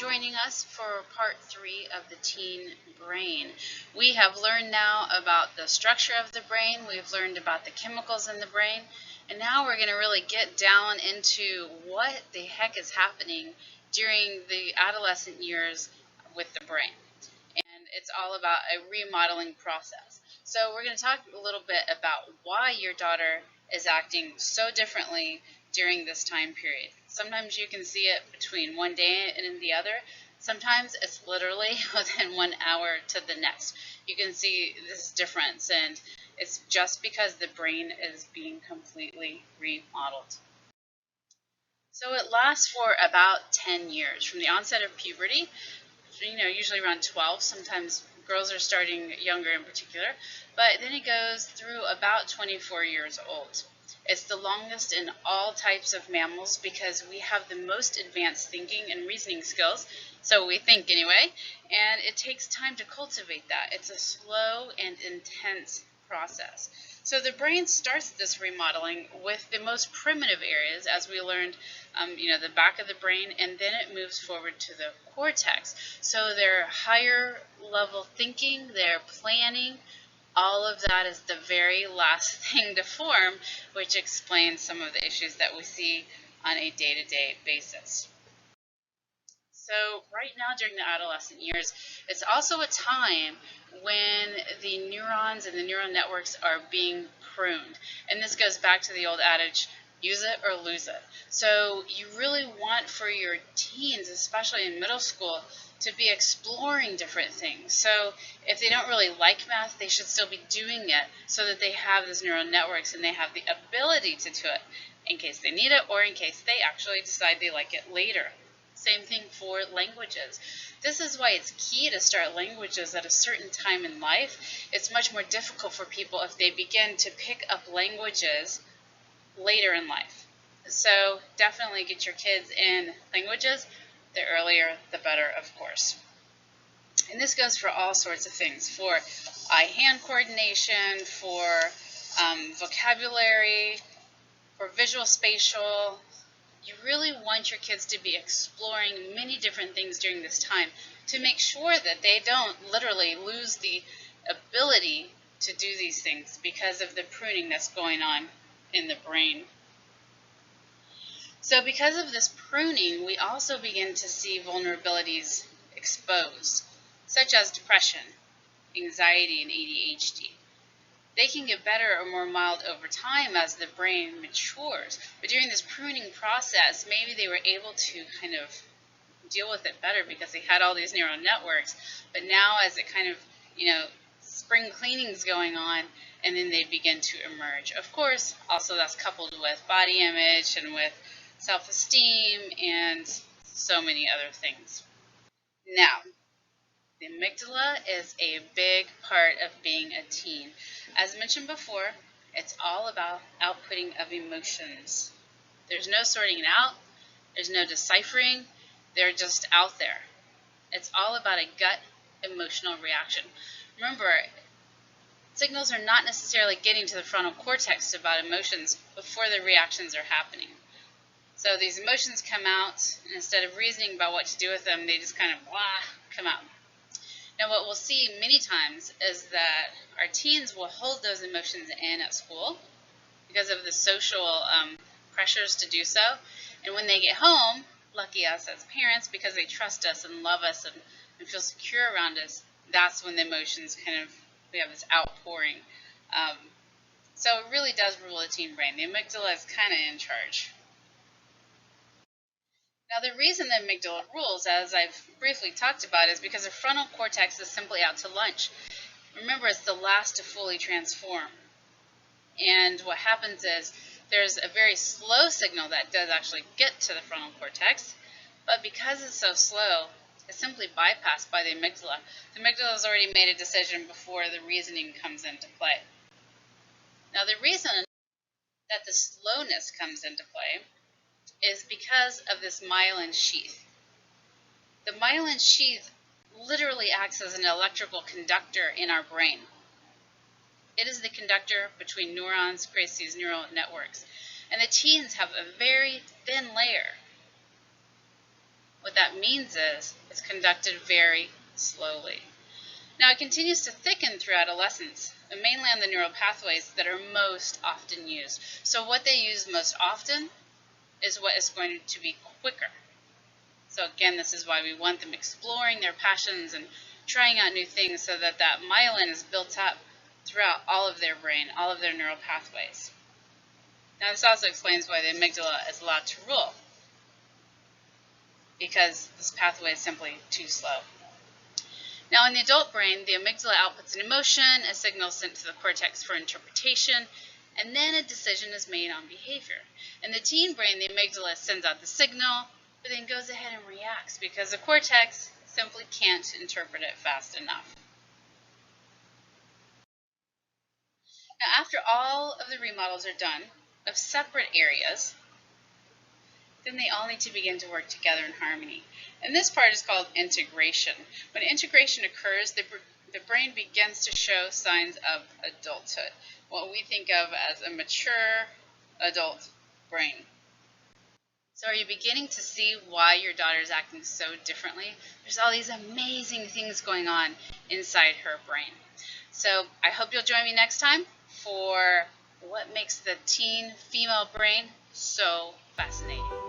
joining us for part 3 of the teen brain. We have learned now about the structure of the brain, we've learned about the chemicals in the brain, and now we're going to really get down into what the heck is happening during the adolescent years with the brain. And it's all about a remodeling process. So we're going to talk a little bit about why your daughter is acting so differently during this time period. Sometimes you can see it between one day and the other. Sometimes it's literally within 1 hour to the next. You can see this difference, and it's just because the brain is being completely remodeled. So it lasts for about 10 years, from the onset of puberty, usually around 12. Sometimes girls are starting younger in particular, but then it goes through about 24 years old. It's the longest in all types of mammals because we have the most advanced thinking and reasoning skills, so we think anyway, and it takes time to cultivate that. It's a slow and intense process. So the brain starts this remodeling with the most primitive areas, as we learned, the back of the brain, and then it moves forward to the cortex. So their higher level thinking, their planning, all of that is the very last thing to form, which explains some of the issues that we see on a day-to-day basis. So right now during the adolescent years, it's also a time when the neurons and the neural networks are being pruned. And this goes back to the old adage, use it or lose it. So you really want for your teens, especially in middle school, to be exploring different things. So if they don't really like math, they should still be doing it so that they have those neural networks and they have the ability to do it in case they need it or in case they actually decide they like it later. Same thing for languages. This is why it's key to start languages at a certain time in life. It's much more difficult for people if they begin to pick up languages later in life. So definitely get your kids in languages. The earlier, the better, of course. And this goes for all sorts of things, for eye-hand coordination, for vocabulary, for visual spatial. You really want your kids to be exploring many different things during this time to make sure that they don't literally lose the ability to do these things because of the pruning that's going on in the brain. So because of this pruning, we also begin to see vulnerabilities exposed, such as depression, anxiety, and ADHD. They can get better or more mild over time as the brain matures. But during this pruning process, maybe they were able to kind of deal with it better because they had all these neural networks. But now as it kind of, spring cleaning's going on, and then they begin to emerge. Of course, also that's coupled with body image and with self-esteem and so many other things. Now, the amygdala is a big part of being a teen. As mentioned before, it's all about outputting of emotions. There's no sorting it out. There's no deciphering. They're just out there. It's all about a gut emotional reaction. Remember, signals are not necessarily getting to the frontal cortex about emotions before the reactions are happening. So these emotions come out, and instead of reasoning about what to do with them, they just kind of come out. Now what we'll see many times is that our teens will hold those emotions in at school because of the social pressures to do so. And when they get home, lucky us as parents, because they trust us and love us and feel secure around us, that's when the emotions we have this outpouring. So it really does rule the teen brain. The amygdala is kind of in charge. Now the reason the amygdala rules, as I've briefly talked about, is because the frontal cortex is simply out to lunch. Remember, it's the last to fully transform. And what happens is there's a very slow signal that does actually get to the frontal cortex, but because it's so slow, it's simply bypassed by the amygdala. The amygdala has already made a decision before the reasoning comes into play. Now the reason that the slowness comes into play is because of this myelin sheath. The myelin sheath literally acts as an electrical conductor in our brain. It is the conductor between neurons, creates these neural networks. And the teens have a very thin layer. What that means is it's conducted very slowly. Now, it continues to thicken through adolescence, and mainly on the neural pathways that are most often used. So what they use most often is what is going to be quicker. So again, this is why we want them exploring their passions and trying out new things so that that myelin is built up throughout all of their brain, all of their neural pathways. Now, this also explains why the amygdala is allowed to rule, because this pathway is simply too slow. Now, in the adult brain, the amygdala outputs an emotion, a signal sent to the cortex for interpretation, and then a decision is made on behavior. In the teen brain, the amygdala sends out the signal, but then goes ahead and reacts because the cortex simply can't interpret it fast enough. Now, after all of the remodels are done of separate areas, then they all need to begin to work together in harmony. And this part is called integration. When integration occurs, the brain begins to show signs of adulthood, what we think of as a mature adult brain. So are you beginning to see why your daughter is acting so differently? There's all these amazing things going on inside her brain. So I hope you'll join me next time for what makes the teen female brain so fascinating.